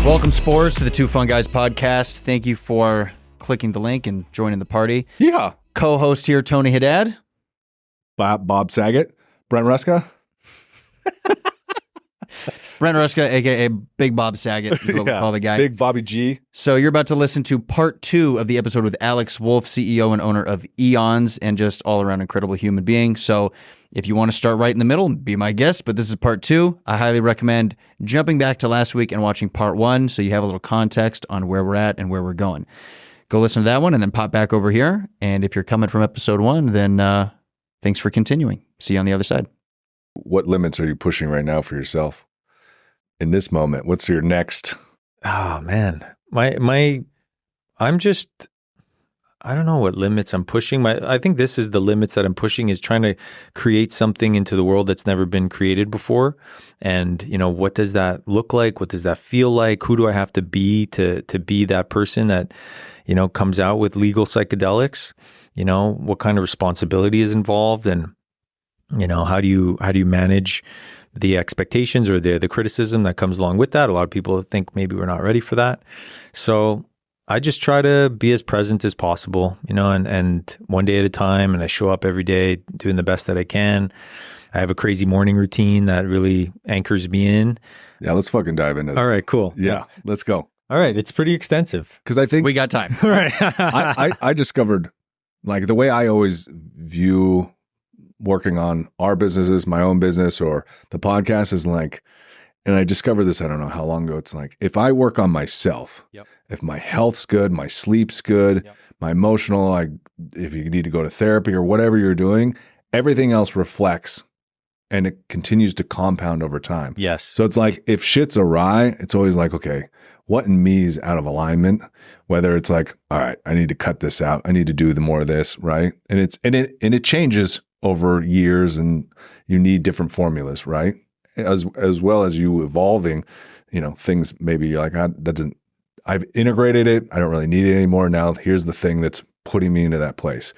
Welcome, Spores, to the Two Fun Guys podcast. Thank you for clicking the link and joining the party. Yeah. Co-host here, Tony Haddad. Bob Saget. Brent Ruska. Brent Ruska, a.k.a. Big Bob Saget, is what we call the guy. Big Bobby G. So you're about to listen to part 2 of the episode with Alex Wolfe, CEO and owner of Eons, and just all-around incredible human being. So if you want to start right in the middle, be my guest, but this is part 2. I highly recommend jumping back to last week and watching part 1 so you have a little context on where we're at and where we're going. Go listen to that one and then pop back over here. And if you're coming from episode 1, then thanks for continuing. See you on the other side. What limits are you pushing right now for yourself? In this moment, what's your next? Oh man, I don't know what limits I'm pushing. I think this is the limits that I'm pushing, is trying to create something into the world that's never been created before. And, what does that look like? What does that feel like? Who do I have to be to be that person that, comes out with legal psychedelics? What kind of responsibility is involved? And, how do you manage the expectations or the criticism that comes along with that? A lot of people think maybe we're not ready for that. So I just try to be as present as possible, and one day at a time. And I show up every day doing the best that I can. I have a crazy morning routine that really anchors me in. Yeah, let's fucking dive into that. All right, cool. Yeah, let's go. All right, it's pretty extensive. Because I think we got time. All right. I discovered, like, the way I always view working on our businesses, my own business, or the podcast is like, and I discovered this, I don't know how long ago, it's like, if I work on myself, if my health's good, my sleep's good, my emotional, if you need to go to therapy or whatever you're doing, everything else reflects and it continues to compound over time. Yes. So it's like, if shit's awry, it's always like, okay, what in me is out of alignment? Whether it's like, all right, I need to cut this out. I need to do more of this, right? And it changes over years, and you need different formulas, right? As well as you evolving, things maybe you're like, I've integrated it. I don't really need it anymore. Now here's the thing that's putting me into that place,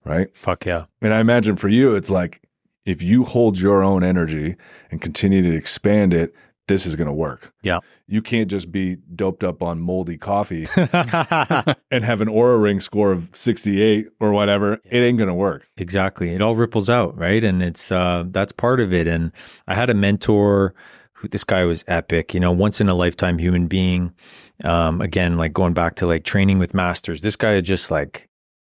right? Fuck yeah. And I imagine for you, it's like, if you hold your own energy and continue to expand it, this is going to work. Yeah. You can't just be doped up on moldy coffee and have an Aura Ring score of 68 or whatever. It ain't going to work. Exactly. It all ripples out, right? And it's that's part of it. And I had a mentor this guy was epic, once in a lifetime human being. Again, like going back to like training with masters. This guy had just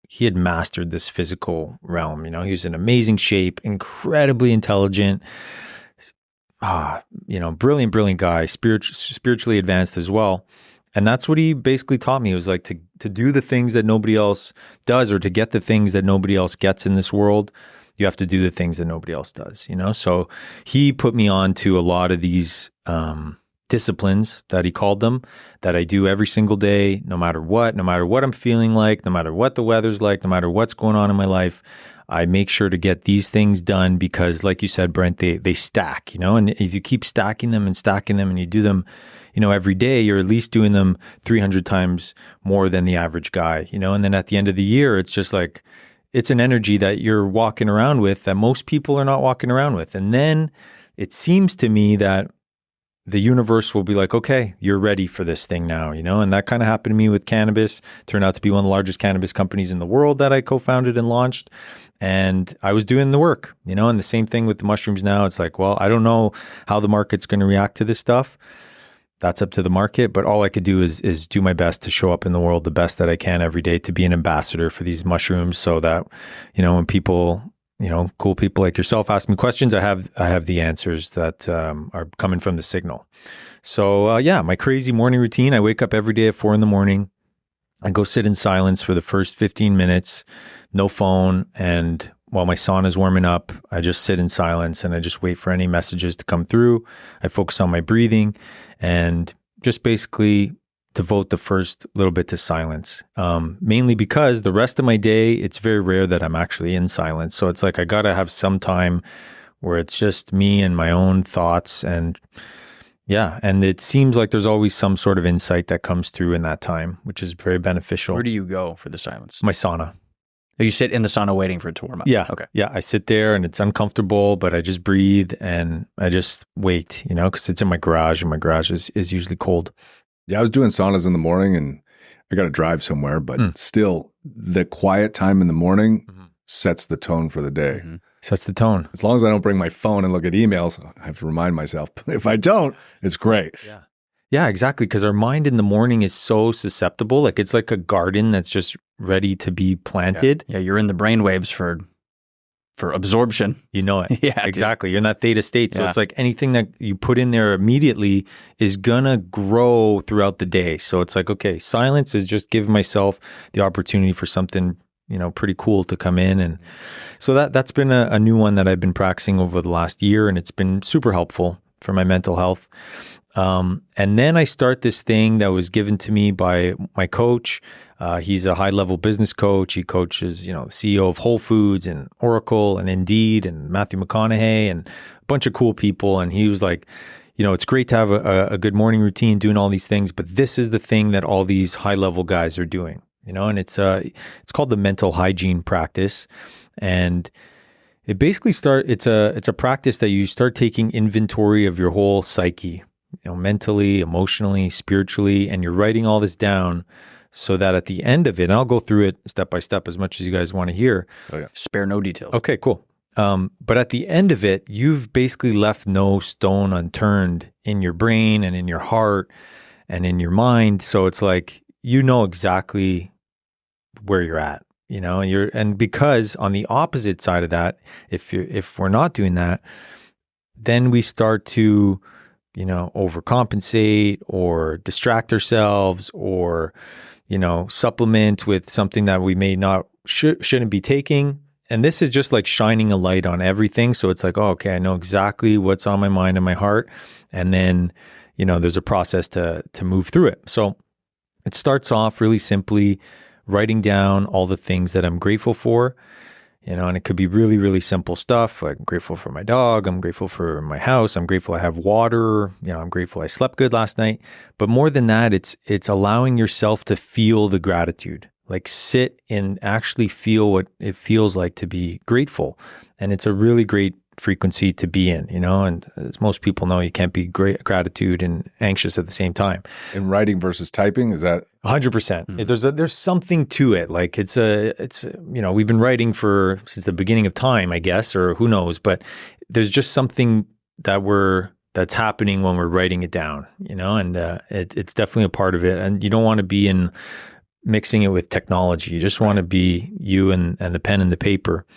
he had mastered this physical realm. He was in amazing shape, incredibly intelligent. Brilliant guy, spiritually advanced as well. And that's what he basically taught me. It was like to do the things that nobody else does, or to get the things that nobody else gets in this world, you have to do the things that nobody else does, So he put me on to a lot of these disciplines that he called them, that I do every single day, no matter what I'm feeling like, no matter what the weather's like, no matter what's going on in my life. I make sure to get these things done because, like you said, Brent, they stack, and if you keep stacking them and you do them, every day, you're at least doing them 300 times more than the average guy, and then at the end of the year, it's just like, it's an energy that you're walking around with that most people are not walking around with. And then it seems to me that the universe will be like, okay, you're ready for this thing now, and that kind of happened to me with cannabis. Turned out to be one of the largest cannabis companies in the world that I co-founded and launched. And I was doing the work, and the same thing with the mushrooms now. It's like, well, I don't know how the market's going to react to this stuff. That's up to the market. But all I could do is do my best to show up in the world the best that I can every day, to be an ambassador for these mushrooms, so that, when people, cool people like yourself ask me questions, I have the answers that are coming from the signal. So my crazy morning routine, I wake up every day at 4 a.m. I go sit in silence for the first 15 minutes, no phone. And while my sauna is warming up, I just sit in silence and I just wait for any messages to come through. I focus on my breathing and just basically devote the first little bit to silence. Mainly because the rest of my day, it's very rare that I'm actually in silence. So it's like, I got to have some time where it's just me and my own thoughts. And it seems like there's always some sort of insight that comes through in that time, which is very beneficial. Where do you go for the silence? My sauna. You sit in the sauna waiting for it to warm up? Yeah. Okay. Yeah. I sit there and it's uncomfortable, but I just breathe and I just wait, because it's in my garage and my garage is usually cold. Yeah, I was doing saunas in the morning, and I got to drive somewhere, but still, the quiet time in the morning sets the tone for the day. Sets the tone. As long as I don't bring my phone and look at emails, I have to remind myself. If I don't, it's great. Yeah, exactly. Because our mind in the morning is so susceptible. Like it's like a garden that's just ready to be planted. Yeah, you're in the brainwaves for absorption. You know it. Yeah, exactly. You're in that theta state. So Yeah. it's like anything that you put in there immediately is gonna grow throughout the day. So it's like, okay, silence is just giving myself the opportunity for something, pretty cool to come in. And so that's been a new one that I've been practicing over the last year, and it's been super helpful for my mental health. And then I start this thing that was given to me by my coach. He's a high-level business coach. He coaches, the CEO of Whole Foods and Oracle and Indeed and Matthew McConaughey and a bunch of cool people. And he was like, it's great to have a good morning routine, doing all these things, but this is the thing that all these high-level guys are doing, and it's called the mental hygiene practice. And it basically it's a practice that you start taking inventory of your whole psyche, mentally, emotionally, spiritually, and you're writing all this down so that at the end of it, and I'll go through it step by step as much as you guys want to hear. Oh, yeah. Spare no details. Okay, cool. But at the end of it, you've basically left no stone unturned in your brain and in your heart and in your mind. So it's like, exactly where you're at, and because on the opposite side of that, if we're not doing that, then we start to overcompensate or distract ourselves or, supplement with something that we may not shouldn't be taking. And this is just like shining a light on everything. So it's like, oh, okay, I know exactly what's on my mind and my heart. And then, there's a process to move through it. So it starts off really simply writing down all the things that I'm grateful for. And it could be really, really simple stuff. Like I'm grateful for my dog. I'm grateful for my house. I'm grateful I have water. I'm grateful I slept good last night. But more than that, it's allowing yourself to feel the gratitude, like sit and actually feel what it feels like to be grateful. And it's a really great frequency to be in, and as most people know, you can't be gratitude and anxious at the same time. In writing versus typing, is that 100%? There's something to it. Like it's we've been writing since the beginning of time, I guess, or who knows, but there's just something that's happening when we're writing it down, and it's definitely a part of it. And you don't want to be mixing it with technology. You just want to be you and the pen and the paper.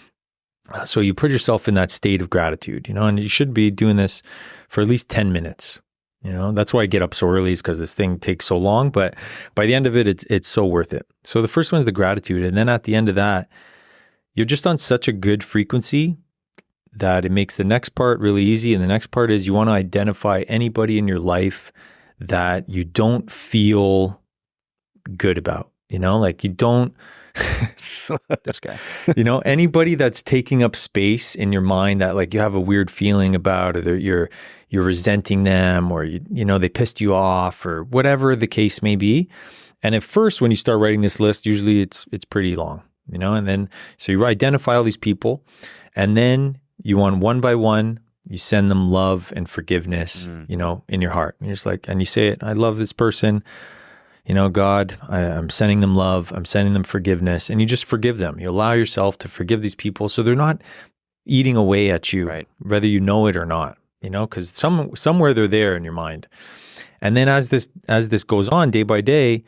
So you put yourself in that state of gratitude, and you should be doing this for at least 10 minutes. That's why I get up so early, is because this thing takes so long, but by the end of it, it's so worth it. So the first one is the gratitude. And then at the end of that, you're just on such a good frequency that it makes the next part really easy. And the next part is you want to identify anybody in your life that you don't feel good about, like you don't, This guy. Anybody that's taking up space in your mind that like you have a weird feeling about, or you're resenting them, or they pissed you off, or whatever the case may be. And at first, when you start writing this list, usually it's pretty long, and then so you identify all these people, and then you want one by one, you send them love and forgiveness, in your heart. And you're just like, and you say it, I love this person. God, I'm sending them love. I'm sending them forgiveness. And you just forgive them. You allow yourself to forgive these people so they're not eating away at you, right, whether you know it or not, because somewhere they're there in your mind. And then as this goes on day by day,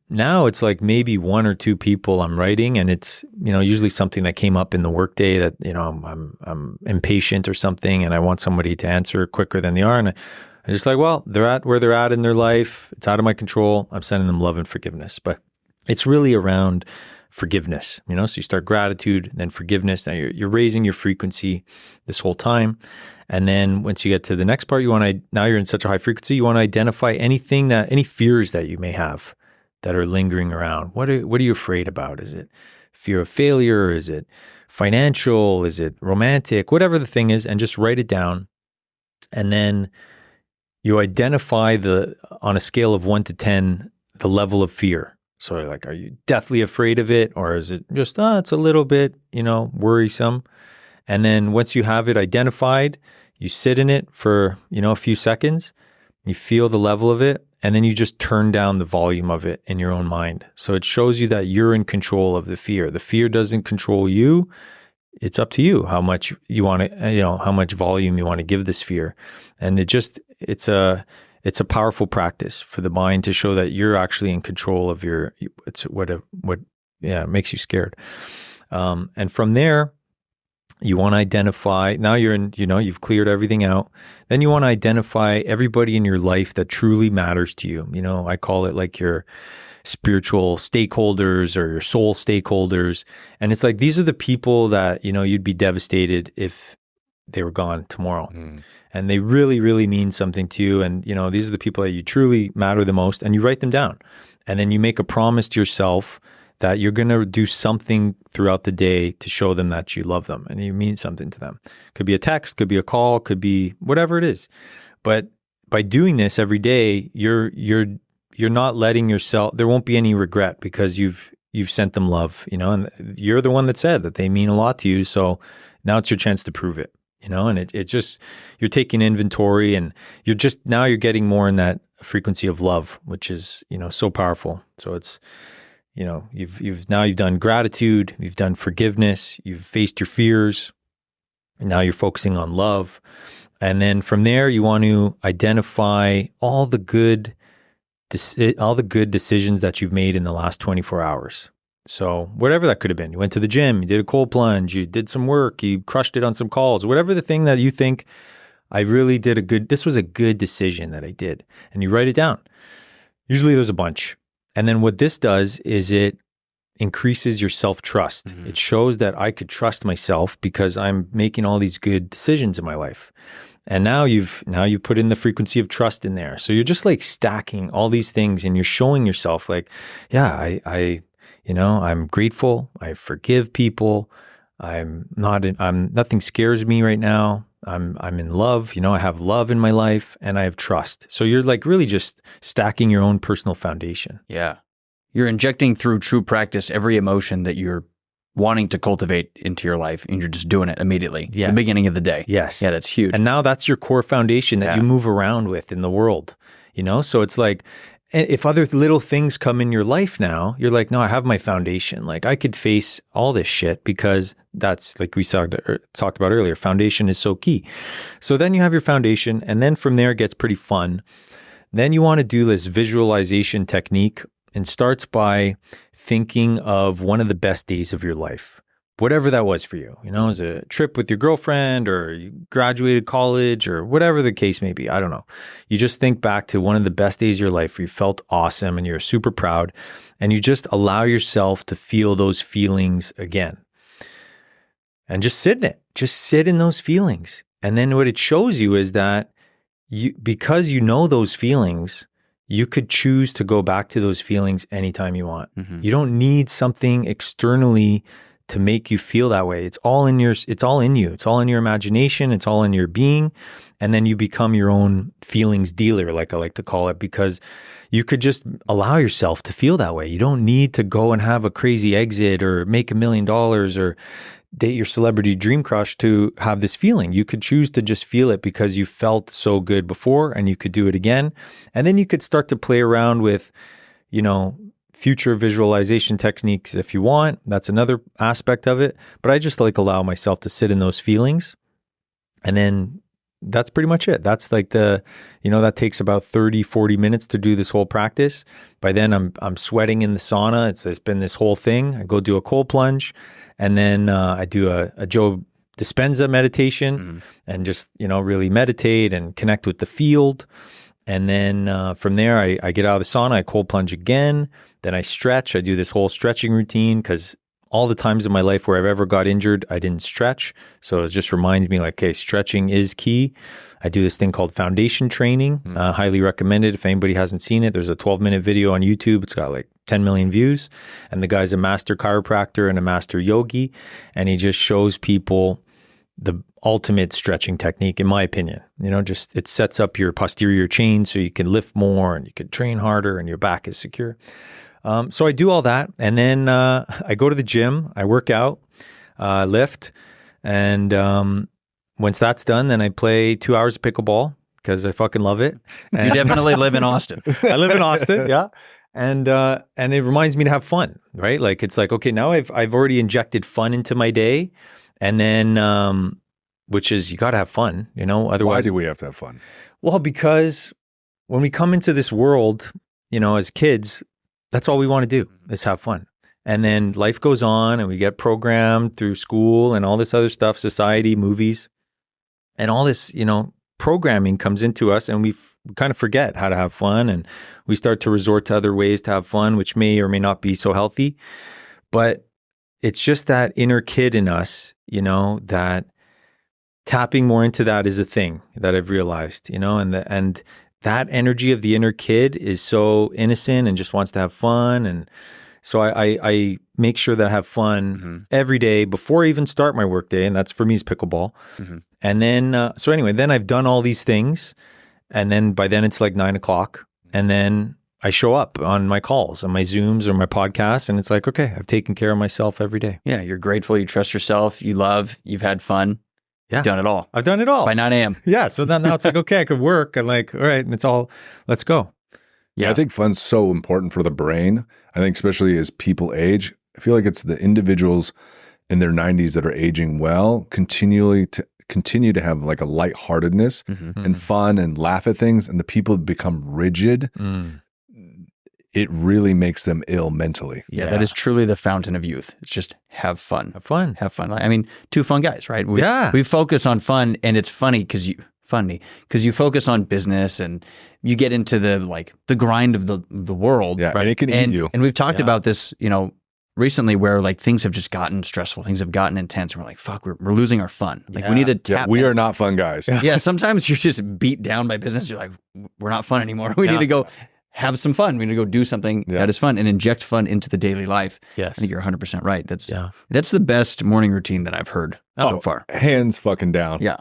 now it's like maybe one or two people I'm writing, and it's, usually something that came up in the workday that, I'm impatient or something, and I want somebody to answer quicker than they are. And I'm just like, well, they're at where they're at in their life. It's out of my control. I'm sending them love and forgiveness. But it's really around forgiveness, so you start gratitude, then forgiveness. Now you're raising your frequency this whole time. And then once you get to the next part, now you're in such a high frequency, you want to identify any fears that you may have that are lingering around. What are you afraid about? Is it fear of failure? Is it financial? Is it romantic? Whatever the thing is, and just write it down. And then you identify on a scale of 1 to 10, the level of fear. So like, are you deathly afraid of it? Or is it just, it's a little bit, worrisome? And then once you have it identified, you sit in it for, a few seconds, You feel the level of it, and then you just turn down the volume of it in your own mind. So it shows you that you're in control of the fear. The fear doesn't control you. It's up to you how much you want to, how much volume you want to give this fear. And it's a powerful practice for the mind to show that you're actually in control of it makes you scared. And from there, you want to identify, now you're in, you've cleared everything out. Then you want to identify everybody in your life that truly matters to you. I call it like your spiritual stakeholders or your soul stakeholders. And it's like, these are the people that, you'd be devastated if they were gone tomorrow. And they really, really mean something to you. And, these are the people that you truly matter the most, and you write them down. And then you make a promise to yourself that you're going to do something throughout the day to show them that you love them and you mean something to them. Could be a text, could be a call, could be whatever it is. But by doing this every day, you're not letting yourself, there won't be any regret because you've sent them love, and you're the one that said that they mean a lot to you. So now it's your chance to prove it, and it's just, you're taking inventory, and you're getting more in that frequency of love, which is, so powerful. So it's, you've done gratitude, you've done forgiveness, you've faced your fears, and now you're focusing on love. And then from there, you want to identify all the good decisions that you've made in the last 24 hours. So whatever that could have been, you went to the gym, you did a cold plunge, you did some work, you crushed it on some calls, whatever the thing that you think, this was a good decision that I did. And you write it down. Usually there's a bunch. And then what this does is it increases your self-trust. Mm-hmm. It shows that I could trust myself because I'm making all these good decisions in my life. And now you've put in the frequency of trust in there. So you're just like stacking all these things, and you're showing yourself like, yeah, I'm grateful. I forgive people. Nothing scares me right now. I'm in love. I have love in my life, and I have trust. So you're like really just stacking your own personal foundation. Yeah. You're injecting through true practice every emotion that you're wanting to cultivate into your life, and you're just doing it immediately. Yes. At the beginning of the day. Yes. Yeah, that's huge. And now that's your core foundation that you move around with in the world, So it's like, if other little things come in your life now, you're like, no, I have my foundation. Like I could face all this shit because that's like we talked about earlier. Foundation is so key. So then you have your foundation, and then from there it gets pretty fun. Then you want to do this visualization technique, and starts by thinking of one of the best days of your life. Whatever that was for you, it was a trip with your girlfriend, or you graduated college, or whatever the case may be. I don't know. You just think back to one of the best days of your life where you felt awesome and you're super proud, and you just allow yourself to feel those feelings again. And just sit in it. Just sit in those feelings. And then what it shows you is that because you know those feelings, you could choose to go back to those feelings anytime you want. Mm-hmm. You don't need something externally to make you feel that way. It's all in you. It's all in your imagination. It's all in your being. And then you become your own feelings dealer, like I like to call it, because you could just allow yourself to feel that way. You don't need to go and have a crazy exit or make $1 million or date your celebrity dream crush to have this feeling. You could choose to just feel it because you felt so good before, and you could do it again. And then you could start to play around with, future visualization techniques if you want. That's another aspect of it. But I just allow myself to sit in those feelings. And then that's pretty much it. That's like that takes about 30, 40 minutes to do this whole practice. By then I'm sweating in the sauna. It's been this whole thing. I go do a cold plunge, and then I do a Joe Dispenza meditation, and just, really meditate and connect with the field. And then from there, I get out of the sauna, I cold plunge again. Then I stretch. I do this whole stretching routine because all the times in my life where I've ever got injured, I didn't stretch. So it just reminds me like, okay, stretching is key. I do this thing called foundation training. Highly recommended. If anybody hasn't seen it, there's a 12-minute video on YouTube. It's got like 10 million views. And the guy's a master chiropractor and a master yogi. And he just shows people the ultimate stretching technique, in my opinion. Just it sets up your posterior chain so you can lift more and you can train harder and your back is secure. So I do all that, and then I go to the gym, I work out, lift, and once that's done, then I play 2 hours of pickleball, because I fucking love it. And You definitely live in Austin. I live in Austin, yeah. And it reminds me to have fun, right? Like it's like, okay, now I've already injected fun into my day, and then which is you got to have fun, you know. Why Otherwise, do we have to have fun? well, because when we come into this world, you know, as kids, that's all we want to do is have fun. And then life goes on, and we get programmed through school and all this other stuff, society, movies, and all this, you know, programming comes into us, and we kind of forget how to have fun, and we start to resort to other ways to have fun, which may or may not be so healthy. But it's just that inner kid in us, you know, that tapping more into that is a thing that I've realized, you know, and that energy of the inner kid is so innocent and just wants to have fun. And so I make sure that I have fun every day before I even start my work day. And that's for me is pickleball. And then, so anyway, then I've done all these things. And then by then it's like 9 o'clock. And then I show up on my calls, on my Zooms or my podcasts. And it's like, okay, I've taken care of myself every day. Yeah, you're grateful. You trust yourself. You love. You've had fun. Yeah. You've done it all. I've done it all. By 9 a.m. Yeah. So then now it's like, okay, I could work. I'm like, all right, and it's all, let's go. Yeah, I think fun's so important for the brain. I think especially as people age, I feel like it's the individuals in their 90s that are aging well, continue to have like a lightheartedness and fun and laugh at things, and the people that become rigid, it really makes them ill mentally. Yeah, that is truly the fountain of youth. It's just have fun. Have fun. Have fun. I mean, two fun guys, right? We focus on fun, and it's funny because you focus on business and you get into the grind of the world. Yeah, right. And it can eat you. And we've talked about this, you know, recently where like things have just gotten stressful, things have gotten intense, and we're like, fuck, we're losing our fun. Like we need to tap. We are not fun guys. Yeah, sometimes you're just beat down by business. You're like, we're not fun anymore. We need to go have some fun. We need to go do something that is fun and inject fun into the daily life. Yes. I think you're 100% right. That's the best morning routine that I've heard so far. Hands fucking down. Yeah.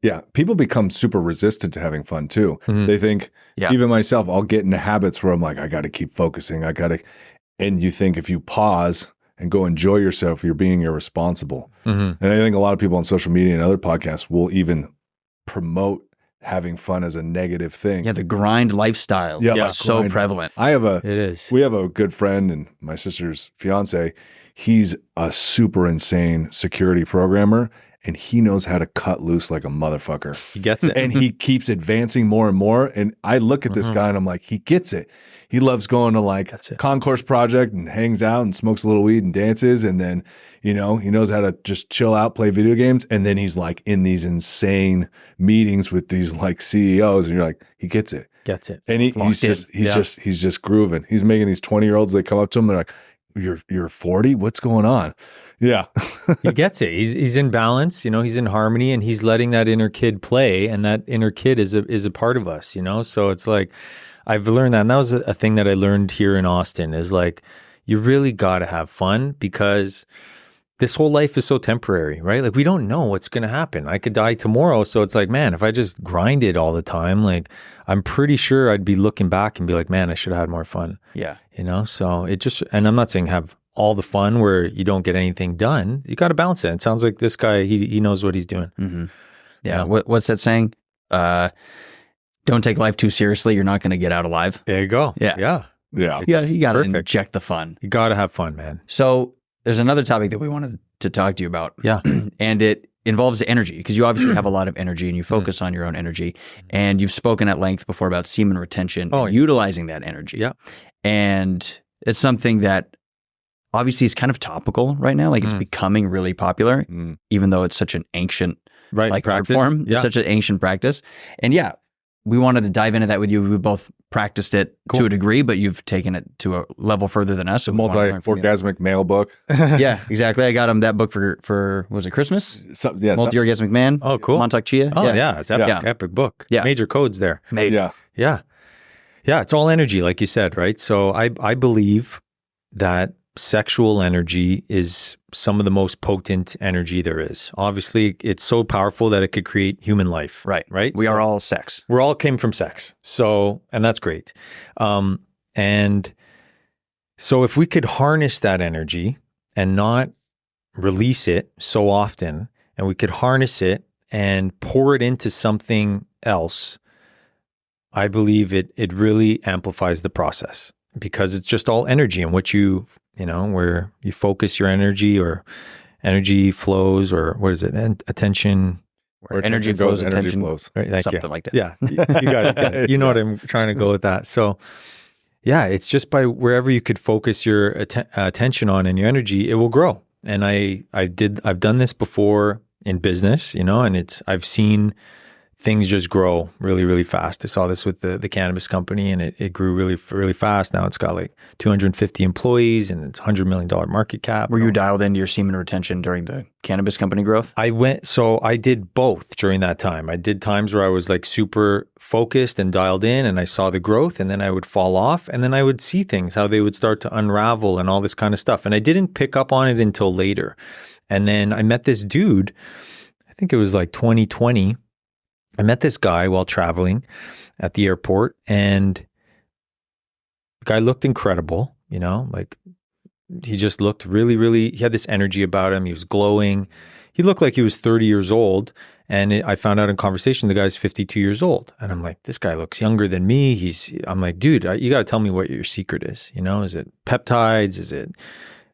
Yeah. People become super resistant to having fun too. They think, even myself, I'll get into habits where I'm like, I got to keep focusing. And you think if you pause and go enjoy yourself, you're being irresponsible. And I think a lot of people on social media and other podcasts will even promote having fun as a negative thing. Yeah, the grind lifestyle. Yeah, so grind. prevalent. It is. We have a good friend and my sister's fiance. He's a super insane security programmer, and he knows how to cut loose like a motherfucker. He gets it. And he keeps advancing more and more. And I look at this guy and I'm like, he gets it. He loves going to like Concourse Project and hangs out and smokes a little weed and dances. And then, you know, he knows how to just chill out, play video games. And then he's like in these insane meetings with these like CEOs. And you're like, he gets it. Gets it. And he's just grooving. He's making these 20-year-olds, they come up to him, they're like, you're 40? What's going on? Yeah. He gets it. He's in balance, you know, he's in harmony, and he's letting that inner kid play, and that inner kid is a part of us, you know? So it's like, I've learned that, and that was a thing that I learned here in Austin, is like, you really got to have fun, because this whole life is so temporary, right? Like, we don't know what's going to happen. I could die tomorrow. So it's like, man, if I just grinded all the time, like, I'm pretty sure I'd be looking back and be like, man, I should have had more fun. Yeah. You know, so it just, and I'm not saying have all the fun where you don't get anything done. You got to balance it. It sounds like this guy, he knows what he's doing. Yeah. What's that saying? Don't take life too seriously. You're not going to get out alive. There you go. Yeah. Yeah. You got to inject the fun. You got to have fun, man. So there's another topic that we wanted to talk to you about. Yeah. And it involves energy, because you obviously have a lot of energy and you focus on your own energy. And you've spoken at length before about semen retention, utilizing that energy. Yeah. And it's something that obviously is kind of topical right now. Like it's becoming really popular, even though it's such an ancient art form. It's such an ancient practice. And we wanted to dive into that with you. We both practiced it to a degree, but you've taken it to a level further than us. So multi-orgasmic male book. Yeah, exactly. I got him that book for was it Christmas? Multi-orgasmic man. Oh, cool. Montauk Chia. Oh, yeah. It's epic book. Yeah. Major codes there. Major. Yeah. Yeah. It's all energy, like you said, right? So I believe that sexual energy is some of the most potent energy there is. Obviously, it's so powerful that it could create human life. Right. We are all sex. We're all came from sex. So, and that's great. And so if we could harness that energy and not release it so often, and we could harness it and pour it into something else, I believe it really amplifies the process because it's just all energy and what where you focus your energy or energy flows or what is it? And attention. Where energy goes, attention flows. Right, thank something you. like that. Yeah, you guys get it. You know what I'm trying to go with that. So yeah, it's just by wherever you could focus your attention on and your energy, it will grow. And I've done this before in business, and I've seen things just grow really, really fast. I saw this with the cannabis company and it grew really, really fast. Now it's got like 250 employees and it's $100 million market cap. Were you dialed into your semen retention during the cannabis company growth? I did both during that time. I did times where I was like super focused and dialed in and I saw the growth and then I would fall off and then I would see things, how they would start to unravel and all this kind of stuff. And I didn't pick up on it until later. And then I met this dude, I think it was like 2020. I met this guy while traveling at the airport and the guy looked incredible, like he just looked really, really, he had this energy about him. He was glowing. He looked like he was 30 years old. And I found out in conversation, the guy's 52 years old. And I'm like, this guy looks younger than me. I'm like, dude, you got to tell me what your secret is. Is it peptides? Is it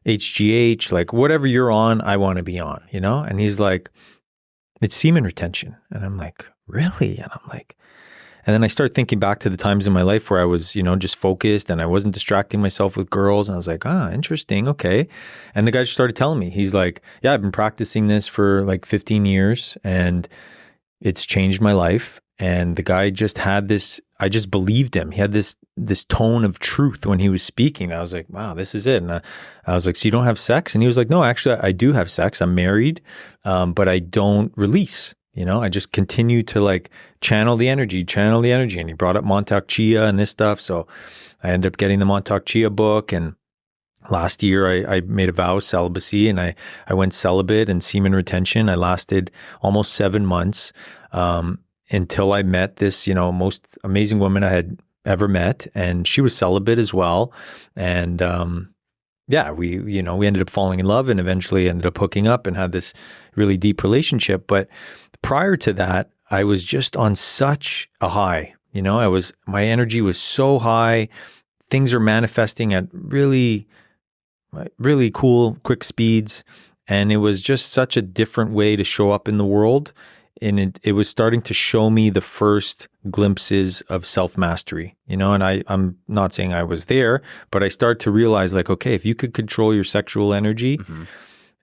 HGH? Like whatever you're on, I want to be on, And he's like, it's semen retention. And I'm like, really? And I'm like, and then I start thinking back to the times in my life where I was, just focused and I wasn't distracting myself with girls. And I was like, interesting. Okay. And the guy just started telling me, he's like, yeah, I've been practicing this for like 15 years and it's changed my life. And the guy just had this, I just believed him. He had this tone of truth when he was speaking. I was like, wow, this is it. And I was like, so you don't have sex? And he was like, no, actually I do have sex. I'm married, but I don't release. I just continue to like channel the energy. And he brought up Montauk Chia and this stuff. So I ended up getting the Montauk Chia book. And last year I made a vow of celibacy and I went celibate and semen retention. I lasted almost 7 months until I met this, most amazing woman I had ever met. And she was celibate as well. And we ended up falling in love and eventually ended up hooking up and had this really deep relationship. But prior to that, I was just on such a high, my energy was so high. Things are manifesting at really, really cool, quick speeds. And it was just such a different way to show up in the world. And it was starting to show me the first glimpses of self-mastery, and I'm not saying I was there, but I started to realize like, okay, if you could control your sexual energy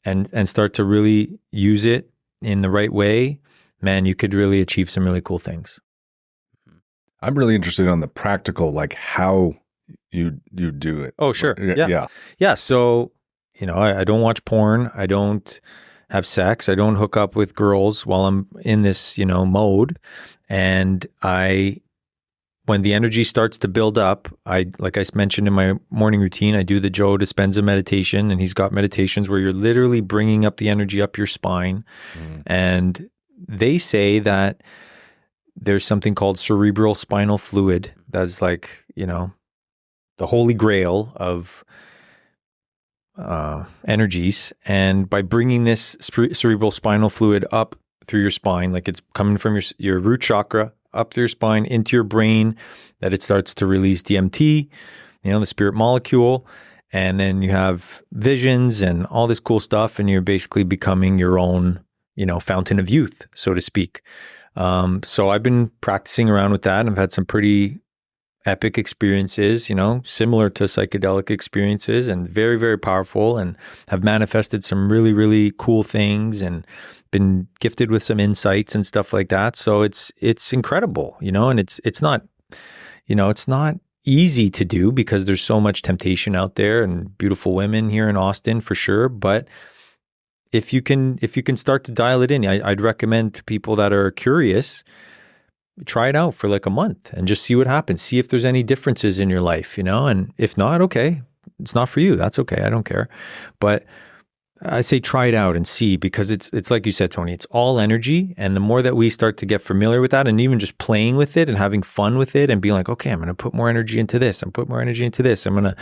and start to really use it in the right way, man, you could really achieve some really cool things. I'm really interested on the practical, like how you do it. Oh, sure. Yeah. Yeah. So, I don't watch porn. I don't have sex. I don't hook up with girls while I'm in this, mode. And when the energy starts to build up, like I mentioned in my morning routine, I do the Joe Dispenza meditation, and he's got meditations where you're literally bringing up the energy up your spine. And they say that there's something called cerebral spinal fluid. That's like, the holy grail of energies. And by bringing this cerebral spinal fluid up through your spine, like it's coming from your root chakra up through your spine into your brain, that it starts to release DMT, the spirit molecule. And then you have visions and all this cool stuff. And you're basically becoming your own, fountain of youth, so to speak. So I've been practicing around with that and I've had some pretty epic experiences, similar to psychedelic experiences and very, very powerful, and have manifested some really, really cool things and been gifted with some insights and stuff like that. So it's incredible, and it's not, it's not easy to do because there's so much temptation out there and beautiful women here in Austin for sure. But if you can start to dial it in, I'd recommend to people that are curious, try it out for like a month and just see what happens. See if there's any differences in your life, and if not, okay, it's not for you. That's okay. I don't care. But I say try it out and see, because it's like you said, Tony, it's all energy. And the more that we start to get familiar with that and even just playing with it and having fun with it and being like, okay, I'm going to put more energy into this. I'm put more energy into this. I'm going to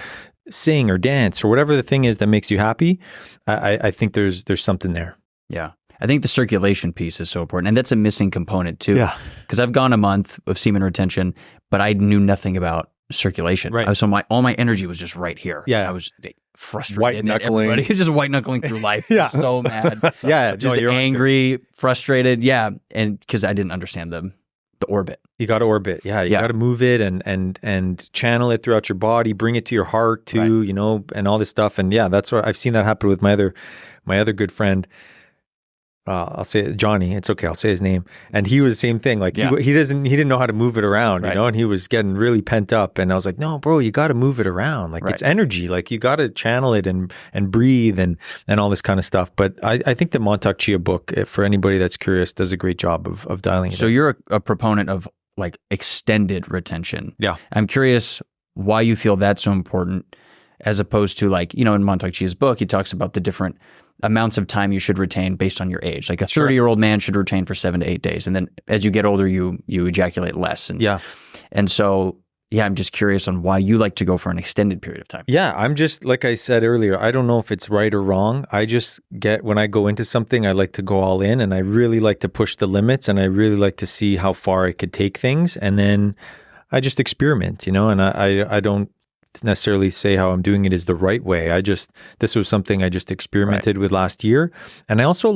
sing or dance or whatever the thing is that makes you happy. I think there's something there. Yeah. I think the circulation piece is so important, and that's a missing component too. Yeah. Because I've gone a month of semen retention, but I knew nothing about circulation. Right. So all my energy was just right here. Yeah. I was frustrated. White knuckling. Everybody. Just white knuckling through life. Yeah. So mad. Yeah. Just angry, frustrated. Yeah. And because I didn't understand the orbit. You got to orbit. Yeah. You got to move it and channel it throughout your body, bring it to your heart too, you know, and all this stuff. And yeah, that's what I've seen that happen with my other good friend. I'll say Johnny. It's okay. I'll say his name. And he was the same thing. Like he didn't know how to move it around, you know, and he was getting really pent up. And I was like, no, bro, you got to move it around. Like it's energy. Like you got to channel it and breathe and all this kind of stuff. But I think the Montauk Chia book, for anybody that's curious, does a great job of dialing it. So you're a proponent of like extended retention. Yeah. I'm curious why you feel that's so important, as opposed to, like, you know, in Montauk Chia's book, he talks about the different amounts of time you should retain based on your age. Like a 30-year-old man should retain for 7 to 8 days. And then as you get older, you ejaculate less. And so, yeah, I'm just curious on why you like to go for an extended period of time. Yeah, I'm just, like I said earlier, I don't know if it's right or wrong. I just when I go into something, I like to go all in, and I really like to push the limits, and I really like to see how far I could take things. And then I just experiment, you know, and I don't necessarily say how I'm doing it is the right way. This was something I just experimented with last year. And I also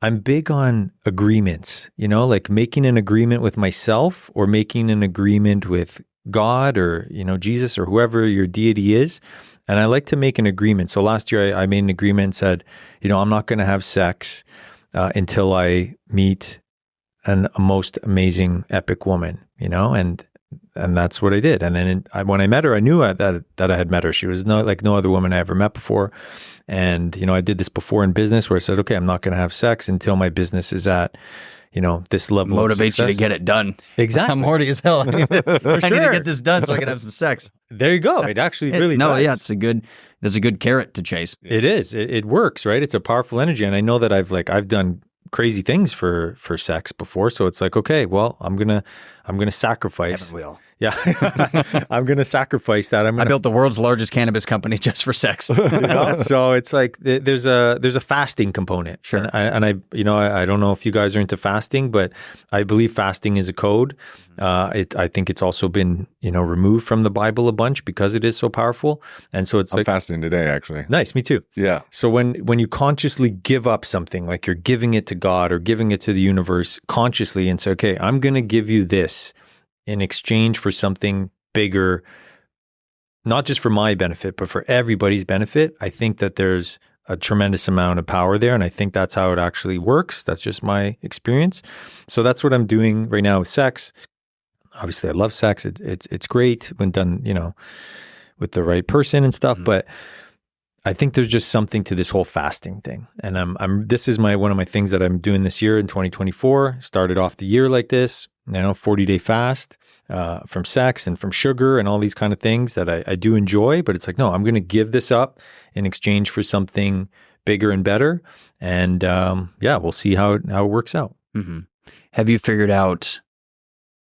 I'm big on agreements, you know, like making an agreement with myself or making an agreement with God or, you know, Jesus or whoever your deity is. And I like to make an agreement. So last year I made an agreement and said, you know, I'm not going to have sex until I meet a most amazing, epic woman, you know, and that's what I did. And then when I met her, I knew that I had met her. She was like no other woman I ever met before. And, you know, I did this before in business where I said, okay, I'm not going to have sex until my business is at, you know, this level of Motivates success. you to get it done. Exactly. I'm horny as hell. I need to get this done so I can have some sex. There you go. It actually really does. Yeah, there's a good carrot to chase. It is. It works, right? It's a powerful energy. And I know that I've done crazy things for sex before. So it's like, okay, well, I'm gonna sacrifice. Haven't we all? Yeah. I'm gonna sacrifice that. I built the world's largest cannabis company just for sex. You know? So it's like there's a fasting component. Sure. And I you know, I don't know if you guys are into fasting, but I believe fasting is a code. I think it's also been, you know, removed from the Bible a bunch because it is so powerful. And so I'm fasting today, actually. Nice, me too. Yeah. So when you consciously give up something, like you're giving it to God or giving it to the universe consciously and say, okay, I'm going to give you this in exchange for something bigger, not just for my benefit, but for everybody's benefit, I think that there's a tremendous amount of power there. And I think that's how it actually works. That's just my experience. So that's what I'm doing right now with sex. Obviously, I love sex. It's great when done, you know, with the right person and stuff. Mm-hmm. But I think there's just something to this whole fasting thing. And this is one of my things that I'm doing this year in 2024. Started off the year like this, 40-day fast from sex and from sugar and all these kind of things that I do enjoy. But it's like, no, I'm going to give this up in exchange for something bigger and better. And we'll see how it works out. Mm-hmm. Have you figured out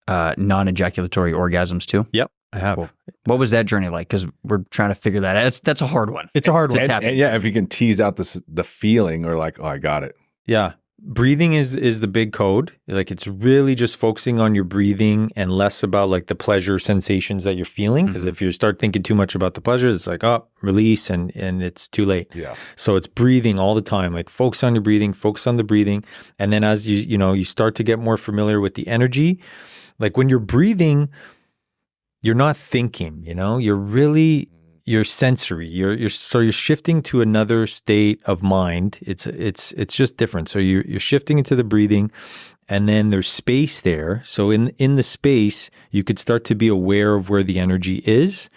non-ejaculatory orgasms too? Yep, I have. Cool. What was that journey like? Because we're trying to figure that out. That's a hard one. It's a hard one. And yeah, if you can tease out the feeling or like, oh, I got it. Yeah. Breathing is the big code. Like it's really just focusing on your breathing and less about like the pleasure sensations that you're feeling. Because if you start thinking too much about the pleasure, it's like, oh, release and it's too late. Yeah. So it's breathing all the time. Like focus on your breathing, focus on the breathing. And then as you start to get more familiar with the energy, like when you're breathing, you're not thinking, you're sensory. You're shifting to another state of mind. It's just different. So you're shifting into the breathing, and then there's space there. So in the space, you could start to be aware of where the energy is,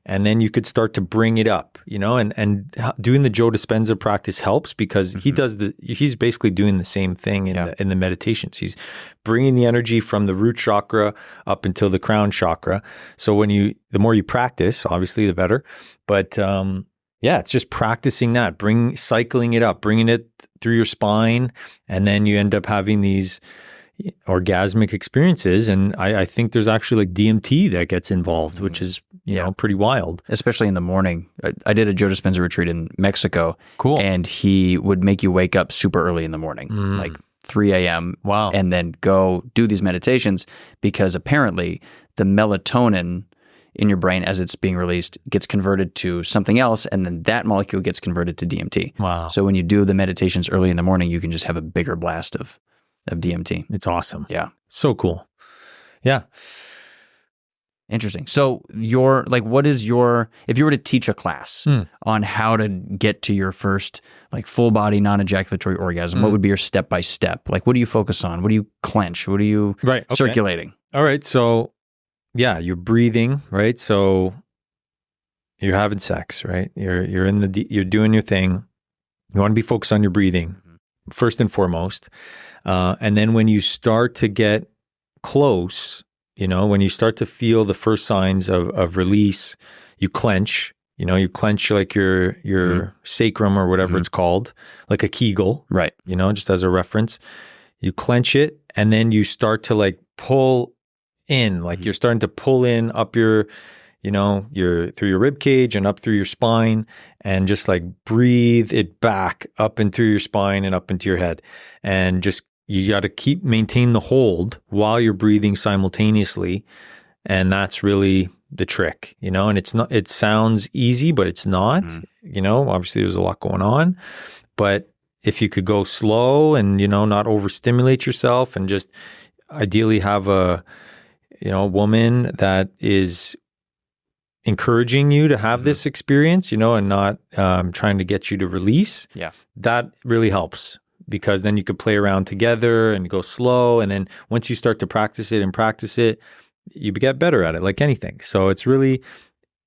and then you could start to bring it up, and doing the Joe Dispenza practice helps because he's basically doing the same thing in the meditations. He's bringing the energy from the root chakra up until the crown chakra. So the more you practice, obviously the better, but it's just practicing that, cycling it up, bringing it through your spine, and then you end up having these orgasmic experiences. And I think there's actually like DMT that gets involved, which is, pretty wild. Especially in the morning. I did a Joe Dispenza retreat in Mexico. Cool. And he would make you wake up super early in the morning, like 3 a.m. Wow. And then go do these meditations because apparently the melatonin in your brain as it's being released gets converted to something else, and then that molecule gets converted to DMT. Wow. So when you do the meditations early in the morning, you can just have a bigger blast of DMT. It's awesome. Yeah. So cool. Yeah. Interesting. So what is your, if you were to teach a class on how to get to your first like full body non-ejaculatory orgasm, what would be your step-by-step? Like, what do you focus on? What do you clench? What are you circulating? All right. So yeah, you're breathing, right? So you're having sex, right? You're you're doing your thing. You want to be focused on your breathing first and foremost. And then when you start to get close, when you start to feel the first signs of release, you clench, you clench like your sacrum or whatever it's called, like a Kegel, right? Just as a reference, you clench it and then you start to like pull in, like you're starting to pull in up your through your rib cage and up through your spine, and just like breathe it back up and through your spine and up into your head. And just, you got to maintain the hold while you're breathing simultaneously. And that's really the trick, and it sounds easy, but it's not, obviously there's a lot going on, but if you could go slow and, not overstimulate yourself, and just ideally have a woman that is encouraging you to have this experience, and not trying to get you to release. Yeah. That really helps, because then you could play around together and go slow. And then once you start to practice it, you get better at it, like anything. So it's really,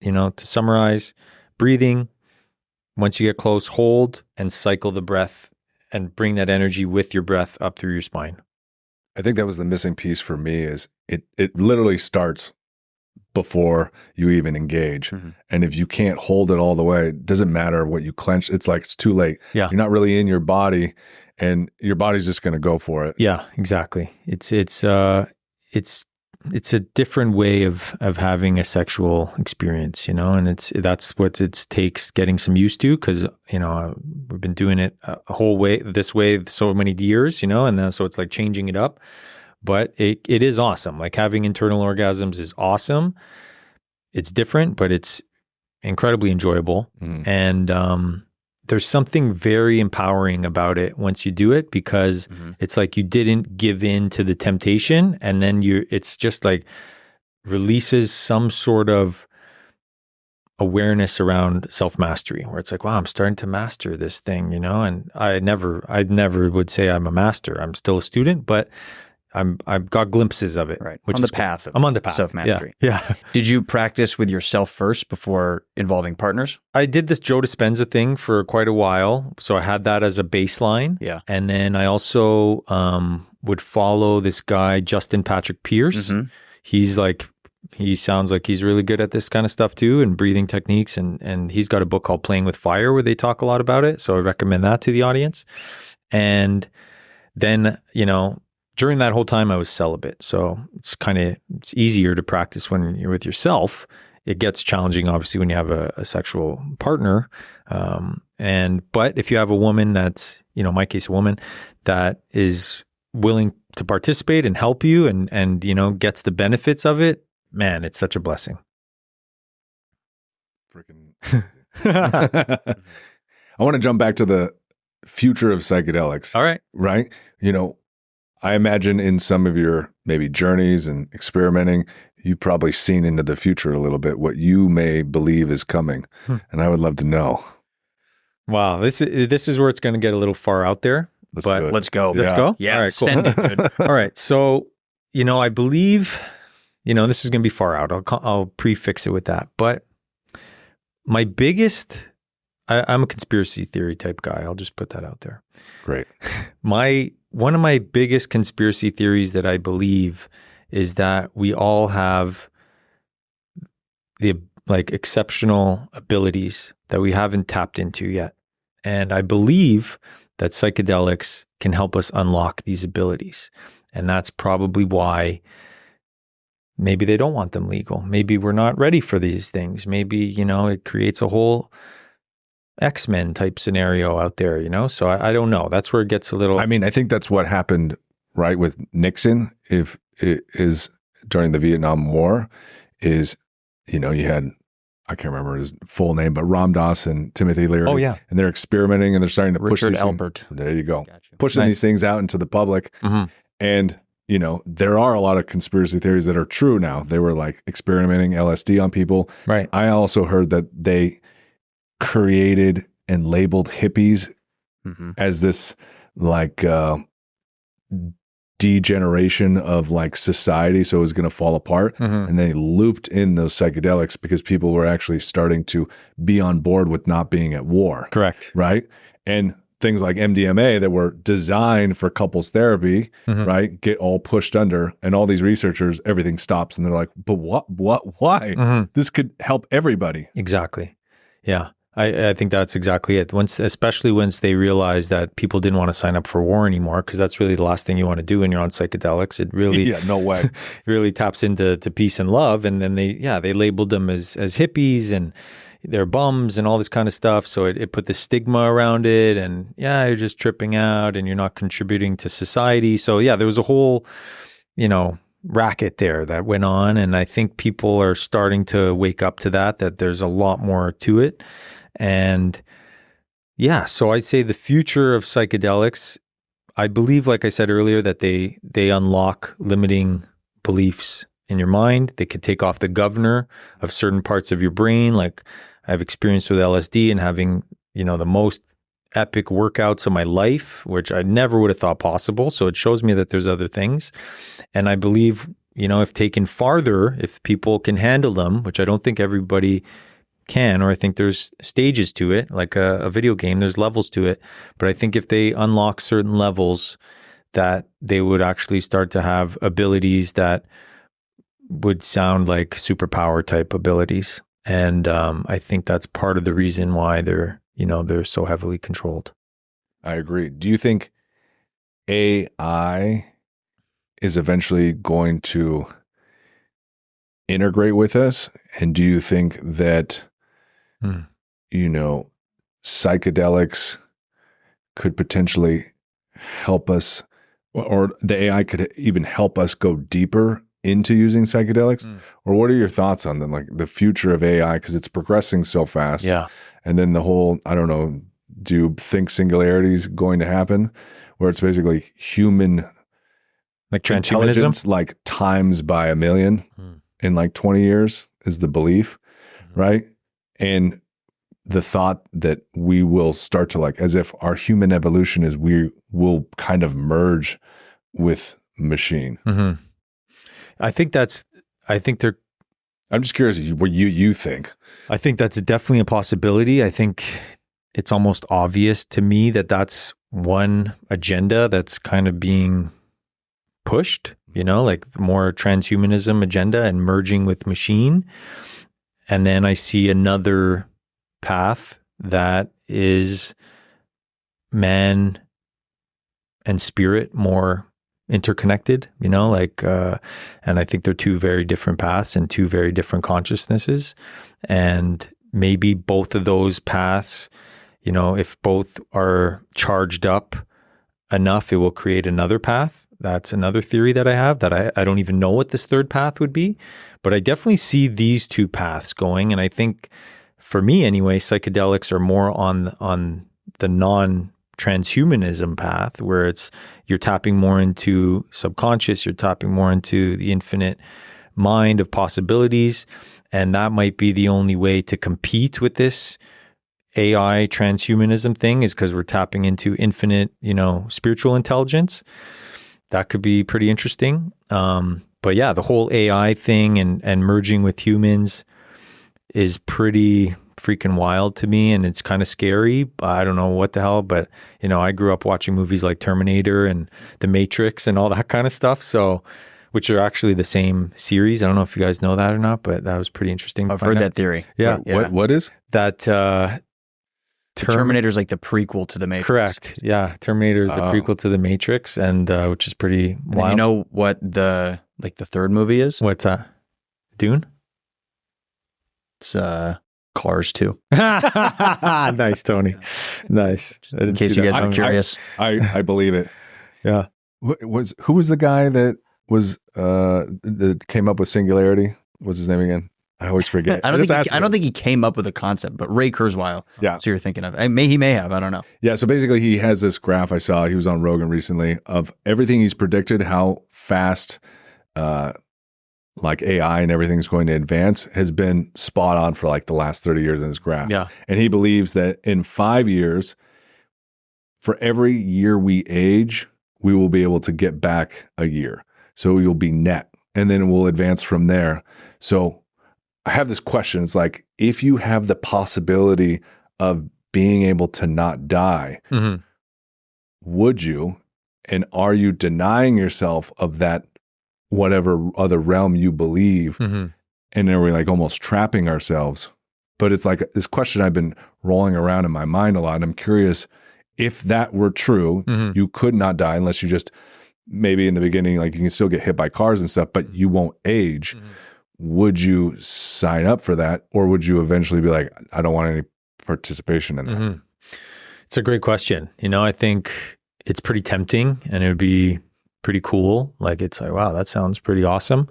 to summarize, breathing, once you get close, hold and cycle the breath and bring that energy with your breath up through your spine. I think that was the missing piece for me, is it literally starts before you even engage. And if you can't hold it all the way, it doesn't matter what you clench. It's like, it's too late. Yeah. You're not really in your body, and your body's just going to go for it. Yeah, exactly. It's a different way of having a sexual experience, and that's what it takes getting some used to, because, we've been doing it a whole way, this way, so many years, and then, so it's like changing it up. But it is awesome. Like, having internal orgasms is awesome. It's different, but it's incredibly enjoyable. And there's something very empowering about it once you do it, because it's like you didn't give in to the temptation, and then it's just like releases some sort of awareness around self-mastery, where it's like, wow, I'm starting to master this thing, and I never would say I'm a master. I'm still a student, but I've got glimpses of it. Right. Which on the is path. I'm on the path. Self-mastery. Yeah. Did you practice with yourself first before involving partners? I did this Joe Dispenza thing for quite a while. So I had that as a baseline. Yeah. And then I also would follow this guy, Justin Patrick Pierce. He sounds like he's really good at this kind of stuff too, and breathing techniques. And he's got a book called Playing with Fire, where they talk a lot about it. So I recommend that to the audience. And then, during that whole time I was celibate. So it's easier to practice when you're with yourself. It gets challenging, obviously, when you have a sexual partner. But if you have a woman that's, in my case, a woman that is willing to participate and help you and gets the benefits of it, man, it's such a blessing. Freaking. I want to jump back to the future of psychedelics. All right. Right? I imagine in some of your maybe journeys and experimenting, you've probably seen into the future a little bit, what you may believe is coming. And I would love to know. Wow. This is where it's going to get a little far out there. Let's do it. Let's go. Let's go? Yeah. All right, cool. Send it. Good. All right. So, I believe, this is going to be far out. I'll prefix it with that. But my biggest, I'm a conspiracy theory type guy. I'll just put that out there. Great. One of my biggest conspiracy theories that I believe is that we all have the exceptional abilities that we haven't tapped into yet. And I believe that psychedelics can help us unlock these abilities. And that's probably why maybe they don't want them legal. Maybe we're not ready for these things. Maybe, you know, it creates a whole X-Men type scenario out there, you know? So I don't know. That's where it gets a little... I mean, I think that's what happened, right, with Nixon, if it is during the Vietnam War, is, you know, you had, I can't remember his full name, but Ram Dass and Timothy Leary. Oh, yeah. And they're experimenting and they're starting to push Richard these Albert. There you go. Gotcha. Pushing Nice. these things out into the public. And, you know, there are a lot of conspiracy theories that are true now. They were like experimenting LSD on people. Right. I also heard that they created and labeled hippies as this like degeneration of like society, so it was going to fall apart. And they looped in those psychedelics because people were actually starting to be on board with not being at war. Correct. Right. And things like MDMA that were designed for couples therapy, right, get all pushed under, and all these researchers, everything stops and they're like, but why? This could help everybody. Exactly. Yeah. I think that's exactly it. Especially once they realize that people didn't want to sign up for war anymore, because that's really the last thing you want to do when you're on psychedelics. It really, Yeah, no way. really taps into peace and love. And then they labeled them as hippies and they're bums and all this kind of stuff. So it put the stigma around it, and you're just tripping out and you're not contributing to society. So there was a whole, you know, racket there that went on. And I think people are starting to wake up to that there's a lot more to it. And so I'd say the future of psychedelics, I believe, like I said earlier, that they unlock limiting beliefs in your mind. They could take off the governor of certain parts of your brain. Like I've experienced with LSD and having, you know, the most epic workouts of my life, which I never would have thought possible. So it shows me that there's other things. And I believe, you know, if taken farther, if people can handle them, which I don't think everybody can, or I think there's stages to it, like a video game, there's levels to it. But I think if they unlock certain levels, that they would actually start to have abilities that would sound like superpower type abilities. And I think that's part of the reason why they're so heavily controlled. I agree. Do you think AI is eventually going to integrate with us? And do you think that, you know, psychedelics could potentially help us, or the AI could even help us go deeper into using psychedelics? Or what are your thoughts on them, like the future of AI, because it's progressing so fast? Yeah. And then the whole, I don't know, do you think singularity is going to happen, where it's basically human Like transhumanism? intelligence, like times by a million in like 20 years is the belief, right? And the thought that we will start to, like, as if our human evolution is, we will kind of merge with machine. I think I'm just curious what you think. I think that's definitely a possibility. I think it's almost obvious to me that that's one agenda that's kind of being pushed, you know, like the more transhumanism agenda and merging with machine. And then I see another path that is man and spirit more interconnected, you know, like, and I think they're two very different paths and two very different consciousnesses. And maybe both of those paths, you know, if both are charged up enough, it will create another path. That's another theory that I have, that I don't even know what this third path would be, but I definitely see these two paths going. And I think for me anyway, psychedelics are more on the non-transhumanism path, where you're tapping more into subconscious, you're tapping more into the infinite mind of possibilities. And that might be the only way to compete with this AI transhumanism thing, is because we're tapping into infinite, you know, spiritual intelligence. That could be pretty interesting. But yeah, the whole AI thing and merging with humans is pretty freaking wild to me, and it's kind of scary. I don't know what the hell, but you know, I grew up watching movies like Terminator and The Matrix and all that kind of stuff. So, which are actually the same series. I don't know if you guys know that or not, but that was pretty interesting. I've heard that theory. Yeah. What is that? Terminator's like the prequel to The Matrix. Correct. Yeah. Terminator is the prequel to The Matrix, and which is pretty wild. You know what the third movie is? What's that? Dune? It's Cars too. Nice, Tony. Nice. In case you guys are curious. I believe it. Yeah. Who was the guy that was that came up with singularity? What's his name again? I always forget. I don't think he came up with the concept, but Ray Kurzweil. Yeah. So you're thinking of. He may have. I don't know. Yeah. So basically, he has this graph I saw. He was on Rogan recently of everything he's predicted, how fast, like AI and everything's going to advance, has been spot on for like the last 30 years in his graph. Yeah. And he believes that in 5 years, for every year we age, we will be able to get back a year. So you'll be net, and then we'll advance from there. So I have this question. It's like, if you have the possibility of being able to not die, would you, and are you denying yourself of that whatever other realm you believe? And then we're like almost trapping ourselves. But it's like this question I've been rolling around in my mind a lot. And I'm curious, if that were true, you could not die unless you just, maybe in the beginning, like you can still get hit by cars and stuff, but you won't age. Would you sign up for that? Or would you eventually be like, I don't want any participation in that? It's a great question. I think it's pretty tempting, and it would be pretty cool. Like, it's like, wow, that sounds pretty awesome.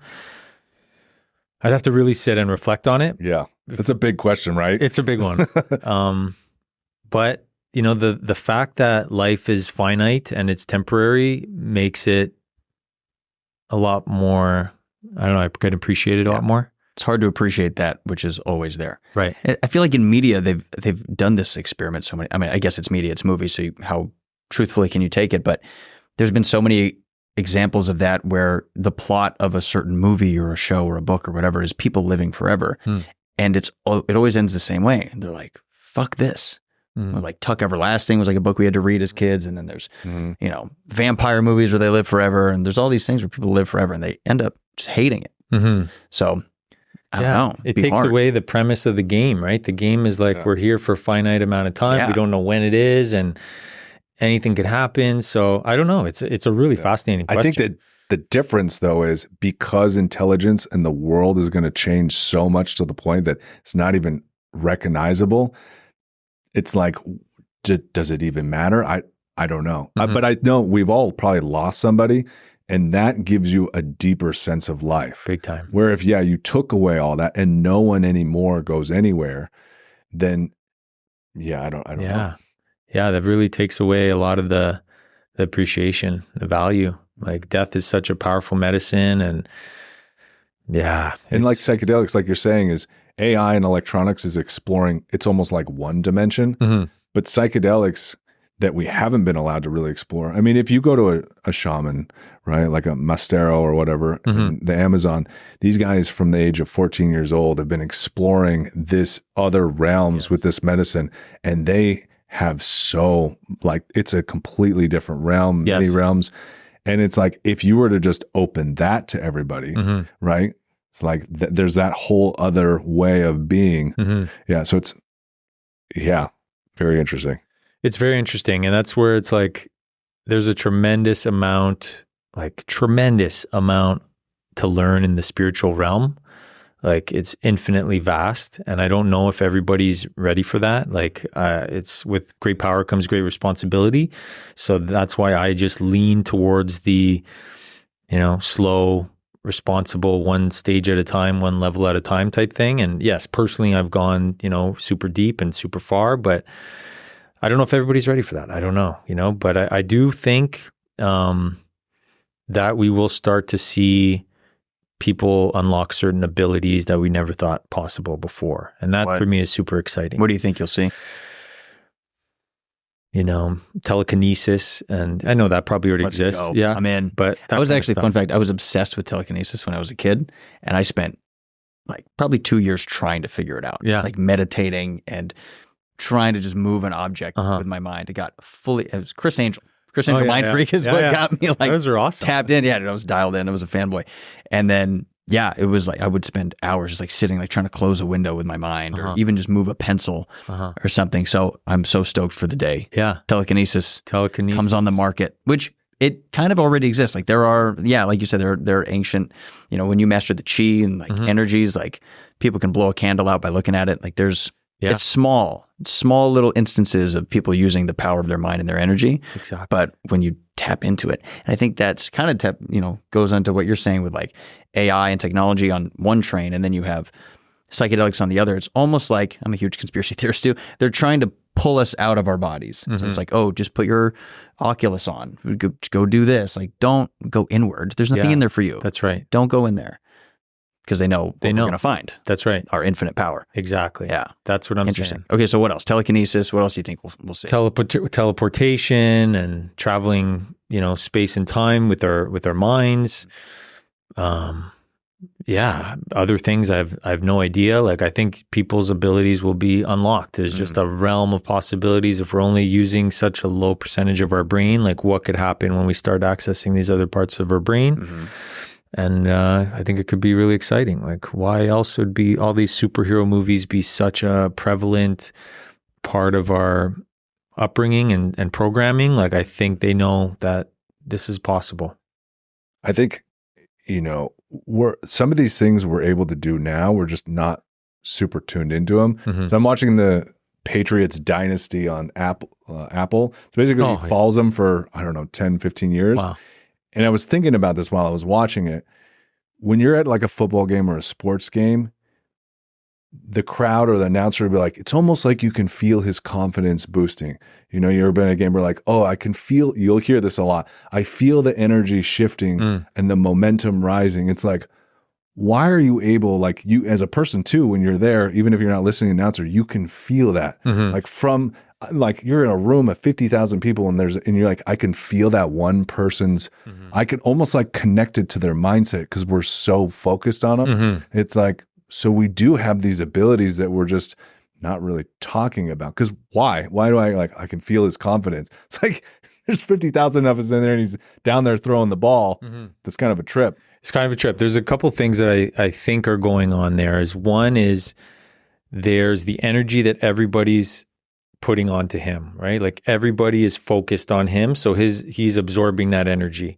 I'd have to really sit and reflect on it. Yeah. That's a big question, right? It's a big one. But the fact that life is finite and it's temporary makes it a lot more, I don't know, I could appreciate it a lot more. It's hard to appreciate that, which is always there. Right. I feel like in media, they've done this experiment so many. I mean, I guess it's media, it's movies, so how truthfully can you take it? But there's been so many examples of that where the plot of a certain movie or a show or a book or whatever is people living forever. And it always ends the same way. They're like, fuck this. Like Tuck Everlasting was like a book we had to read as kids. And then there's, vampire movies where they live forever. And there's all these things where people live forever and they end up just hating it. So I don't know. It takes away the premise of the game, right? The game is like, we're here for a finite amount of time. We don't know when it is, and anything could happen. So I don't know. It's a really fascinating question. I think that the difference, though, is because intelligence and the world is going to change so much to the point that it's not even recognizable. It's like, does it even matter? I don't know. But I know we've all probably lost somebody, and that gives you a deeper sense of life. Big time. Where if, you took away all that and no one anymore goes anywhere, then, I don't know. Yeah, that really takes away a lot of the appreciation, the value. Like, death is such a powerful medicine, and and like psychedelics, like you're saying, is AI and electronics is exploring. It's almost like one dimension, but psychedelics that we haven't been allowed to really explore. I mean, if you go to a shaman, right, like a Mastero or whatever, in the Amazon, these guys from the age of 14 years old have been exploring this other realms with this medicine, and they have it's a completely different realm, many realms. And it's like, if you were to just open that to everybody, right? It's like, there's that whole other way of being. Yeah. So it's, very interesting. It's very interesting. And that's where it's like, there's a tremendous amount to learn in the spiritual realm. Like, it's infinitely vast, and I don't know if everybody's ready for that. Like, it's with great power comes great responsibility. So that's why I just lean towards the, slow, responsible, one stage at a time, one level at a time type thing. And yes, personally, I've gone, super deep and super far, but I don't know if everybody's ready for that. I don't know, but I do think that we will start to see people unlock certain abilities that we never thought possible before. And that for me is super exciting. What do you think you'll see? Telekinesis. And I know that probably already exists. Go. Yeah. I'm in. But I was actually, fun fact, I was obsessed with telekinesis when I was a kid, and I spent like probably 2 years trying to figure it out. Yeah. Like meditating and trying to just move an object with my mind. It was Chris Angel. Chris Angel Mind Freak is what got me like those are awesome. Tapped in. Yeah, I was dialed in. I was a fanboy. And then, it was like I would spend hours just like sitting, like trying to close a window with my mind or even just move a pencil or something. So I'm so stoked for the day. Yeah. Telekinesis comes on the market, which it kind of already exists. Like there are, like you said, there are ancient, when you master the chi and like energies, like people can blow a candle out by looking at it. Like it's small little instances of people using the power of their mind and their energy. Exactly. But when you tap into it, and I think that's kind of goes onto what you're saying with like AI and technology on one train, and then you have psychedelics on the other. It's almost like, I'm a huge conspiracy theorist too, they're trying to pull us out of our bodies. So it's like, oh, just put your Oculus on, go do this. Like, don't go inward. There's nothing in there for you. That's right. Don't go in there. Because they know what we're going to find. That's right. Our infinite power. Exactly. Yeah. That's what I'm Interesting. saying. Okay, so what else? Telekinesis. What else do you think we'll see? Teleportation and traveling, space and time with our minds. Other things I have no idea. Like, I think people's abilities will be unlocked. There's just a realm of possibilities if we're only using such a low percentage of our brain. Like, what could happen when we start accessing these other parts of our brain? And I think it could be really exciting. Like, why else would be all these superhero movies be such a prevalent part of our upbringing and programming? Like, I think they know that this is possible. I think, some of these things we're able to do now, we're just not super tuned into them. So I'm watching the Patriots dynasty on Apple. So basically he follows them for, 10, 15 years. Wow. And I was thinking about this while I was watching it. When you're at like a football game or a sports game, the crowd or the announcer will be like, it's almost like you can feel his confidence boosting. You ever been in a game where like, oh, I can feel, you'll hear this a lot. I feel the energy shifting and the momentum rising. It's like, why are you able, like you as a person too, when you're there, even if you're not listening to the announcer, you can feel that like from, like you're in a room of 50,000 people and you're like, I can feel that one person's, I can almost like connect it to their mindset because we're so focused on them. It's like, so we do have these abilities that we're just not really talking about. Because why? Why do I can feel his confidence? It's like there's 50,000 of us in there and he's down there throwing the ball. That's kind of a trip. It's kind of a trip. There's a couple things that I think are going on there. One is there's the energy that everybody's putting onto him, right? Like everybody is focused on him. So he's absorbing that energy.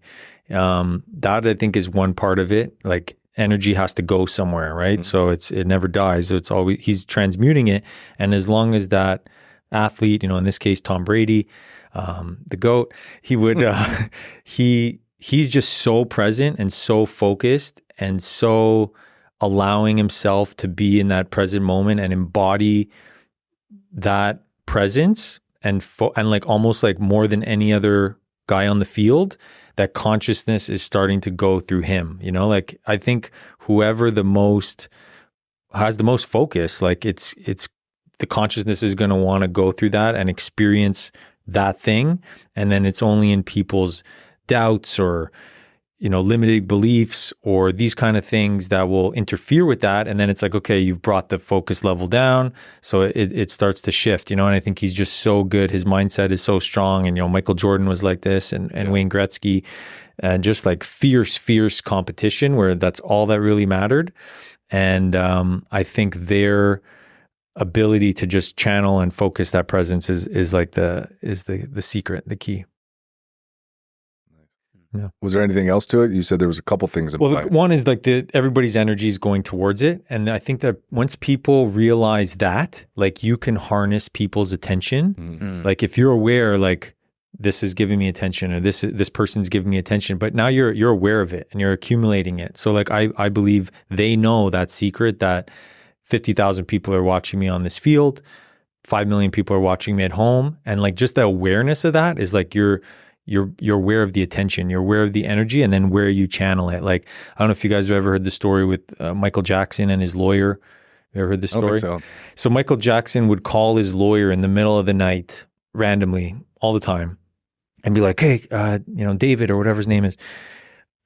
That I think is one part of it. Like energy has to go somewhere, right? So it never dies. So it's always, he's transmuting it. And as long as that athlete, in this case, Tom Brady, the GOAT, he would, he's just so present and so focused and so allowing himself to be in that present moment and embody that presence and like almost like more than any other guy on the field, that consciousness is starting to go through him. Like I think whoever has the most focus, like it's the consciousness is going to want to go through that and experience that thing. And then it's only in people's doubts or limited beliefs or these kind of things that will interfere with that. And then it's like, okay, you've brought the focus level down. So it starts to shift, and I think he's just so good. His mindset is so strong. And, Michael Jordan was like this and Wayne Gretzky, and just like fierce competition where that's all that really mattered. And I think their ability to just channel and focus that presence is the secret, the key. Yeah. Was there anything else to it? You said there was a couple things in play. One is like everybody's energy is going towards it. And I think that once people realize that, like you can harness people's attention. Like if you're aware, like this is giving me attention or this person's giving me attention, but now you're aware of it and you're accumulating it. So like I believe they know that secret that 50,000 people are watching me on this field, 5 million people are watching me at home. And like just the awareness of that is like you're aware of the attention, you're aware of the energy, and then where you channel it. Like, I don't know if you guys have ever heard the story with Michael Jackson and his lawyer. You ever heard this story? I don't think So Michael Jackson would call his lawyer in the middle of the night, randomly, all the time, and be like, hey, David or whatever his name is.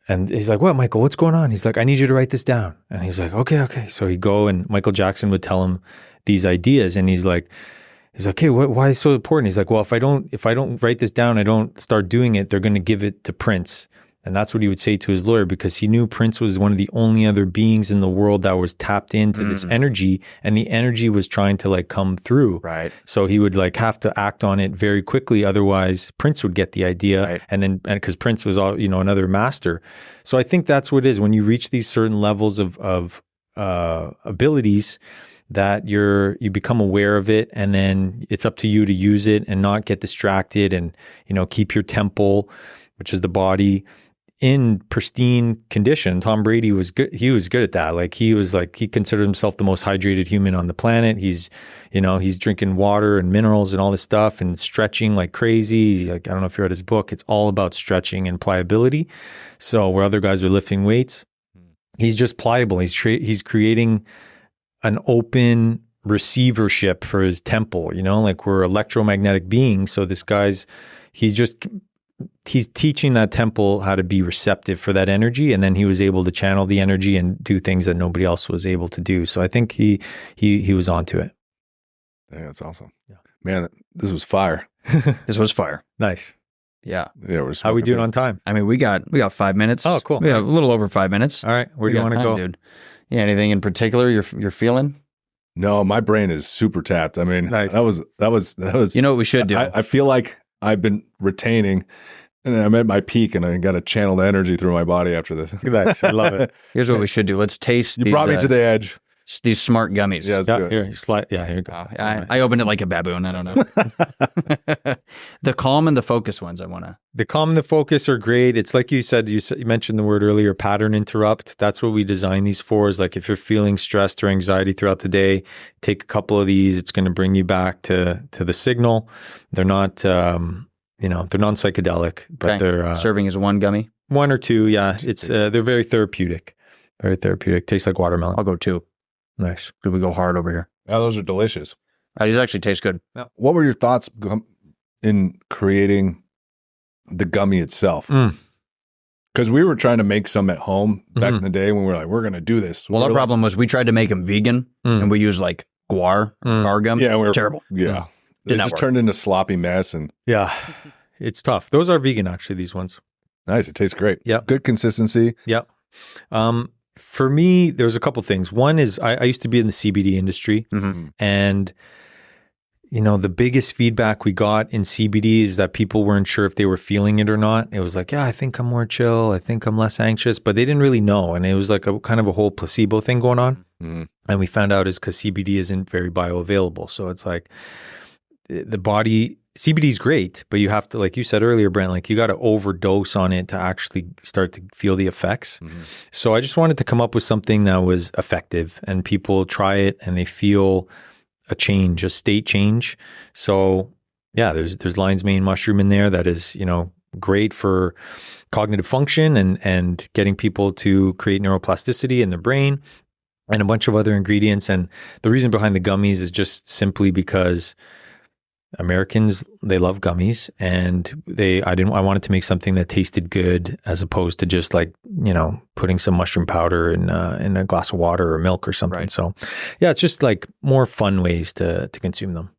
And he's like, what, Michael, what's going on? He's like, I need you to write this down. And he's like, okay. So he'd go and Michael Jackson would tell him these ideas. And he's like, hey, why is it so important? He's like, well, if I don't write this down, I don't start doing it, they're going to give it to Prince And that's what he would say to his lawyer, because he knew Prince was one of the only other beings in the world that was tapped into this energy, and the energy was trying to like come through. Right. So he would like have to act on it very quickly. Otherwise Prince would get the idea. Right. And because Prince was all, another master. So I think that's what it is when you reach these certain levels of abilities, that you become aware of it, and then it's up to you to use it and not get distracted, and keep your temple, which is the body, in pristine condition. Tom Brady was good. He was good at that. Like he considered himself the most hydrated human on the planet. He's drinking water and minerals and all this stuff and stretching like crazy. Like, I don't know if you read his book. It's all about stretching and pliability. So where other guys are lifting weights, he's just pliable. He's creating an open receivership for his temple, like we're electromagnetic beings. So this he's teaching that temple how to be receptive for that energy. And then he was able to channel the energy and do things that nobody else was able to do. So I think he was onto it. Yeah, that's awesome. Yeah. Man, this was fire. This was fire. Nice. Yeah. How we doing on time? I mean, we got 5 minutes. Oh, cool. We got a little over 5 minutes. All right. Where do you want to go? Dude. Yeah. Anything in particular you're feeling? No, my brain is super tapped. I mean, nice. that was. You know what we should do? I feel like I've been retaining, and I'm at my peak, and I got to channel the energy through my body after this. Nice. I love it. Here's what we should do. Let's taste. You brought me to the edge. These smart gummies. Yeah, let's do it. Here you go. I opened it like a baboon. I don't know. The calm and the focus ones. The calm and the focus are great. It's like you said. You mentioned the word earlier, pattern interrupt. That's what we design these for. Is like if you're feeling stressed or anxiety throughout the day, take a couple of these. It's going to bring you back to the signal. They're not, they're non-psychedelic, but they're serving as one gummy. One or two. Yeah, they're very therapeutic. Very therapeutic. Tastes like watermelon. I'll go 2. Nice. Did we go hard over here? Yeah, those are delicious. These actually taste good. Yeah. What were your thoughts in creating the gummy itself? Because we were trying to make some at home back in the day when we were like, we're going to do this. Well, our problem was we tried to make them vegan, and we used like guar gum. Yeah, we were terrible. Yeah, it just turned into sloppy mess, and yeah, it's tough. Those are vegan, actually. These ones. Nice. It tastes great. Yeah, good consistency. Yeah. For me, there's a couple things. One is I used to be in the CBD industry, and the biggest feedback we got in CBD is that people weren't sure if they were feeling it or not. It was like, yeah, I think I'm more chill. I think I'm less anxious, but they didn't really know. And it was like a kind of a whole placebo thing going on. And we found out is because CBD isn't very bioavailable. So it's like the body, CBD is great, but you have to, like you said earlier, Brent, like you got to overdose on it to actually start to feel the effects. So I just wanted to come up with something that was effective and people try it and they feel a change, a state change. So yeah, there's lion's mane mushroom in there that is, great for cognitive function and getting people to create neuroplasticity in their brain and a bunch of other ingredients. And the reason behind the gummies is just simply because Americans, they love gummies, and I wanted to make something that tasted good as opposed to just like, putting some mushroom powder in a glass of water or milk or something. Right. So yeah, it's just like more fun ways to consume them.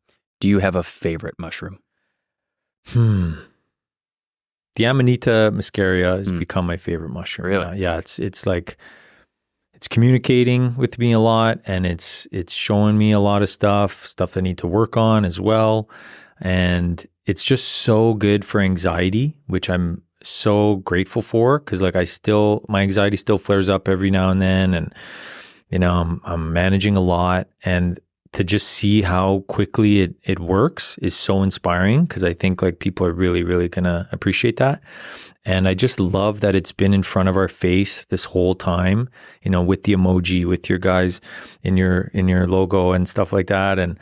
Do you have a favorite mushroom? The Amanita muscaria has become my favorite mushroom. Really? Yeah. It's like, it's communicating with me a lot, and it's showing me a lot of stuff I need to work on as well. And it's just so good for anxiety, which I'm so grateful for, because like my anxiety still flares up every now and then, and I'm managing a lot, and to just see how quickly it works is so inspiring, because I think like people are really, really gonna appreciate that. And I just love that it's been in front of our face this whole time, with the emoji, with your guys in your logo and stuff like that. And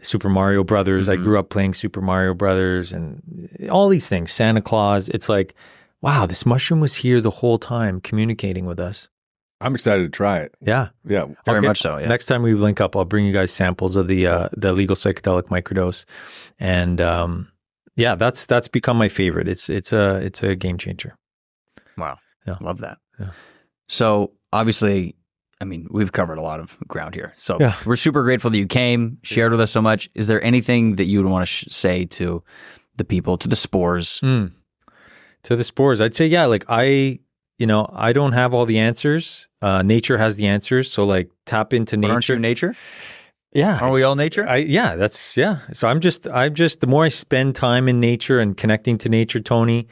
Super Mario Brothers. I grew up playing Super Mario Brothers and all these things, Santa Claus. It's like, wow, this mushroom was here the whole time communicating with us. I'm excited to try it. Yeah. Yeah. Very much so. Yeah. Next time we link up, I'll bring you guys samples of the legal psychedelic microdose. And, yeah, that's become my favorite. It's a game changer. Wow. Yeah. Love that. Yeah. So obviously, I mean, we've covered a lot of ground here. So yeah. We're super grateful that you came, shared with us so much. Is there anything that you would want to say to the people, to the spores? To the spores, I'd say, yeah, like I don't have all the answers. Nature has the answers. So like tap into nature. Aren't you nature? Yeah. Aren't we all nature? So I'm just, the more I spend time in nature and connecting to nature, Tony,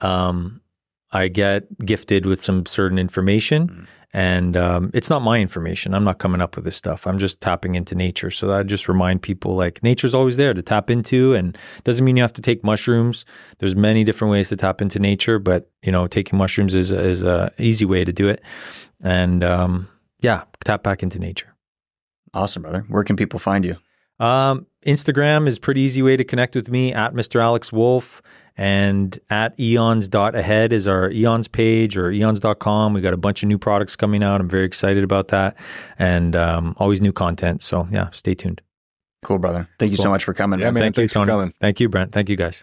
I get gifted with some certain information, and it's not my information. I'm not coming up with this stuff. I'm just tapping into nature. So I just remind people like nature's always there to tap into, and it doesn't mean you have to take mushrooms. There's many different ways to tap into nature, but taking mushrooms is a easy way to do it. And tap back into nature. Awesome, brother. Where can people find you? Instagram is a pretty easy way to connect with me, at Mr. Alex Wolfe, and at eons.ahead is our Eons page, or eons.com. We got a bunch of new products coming out. I'm very excited about that, and always new content. So yeah, stay tuned. Cool, brother. Thank you so much for coming. Yeah, man. Thank you, Thanks for Tony. coming. Thank you, Brent. Thank you, guys.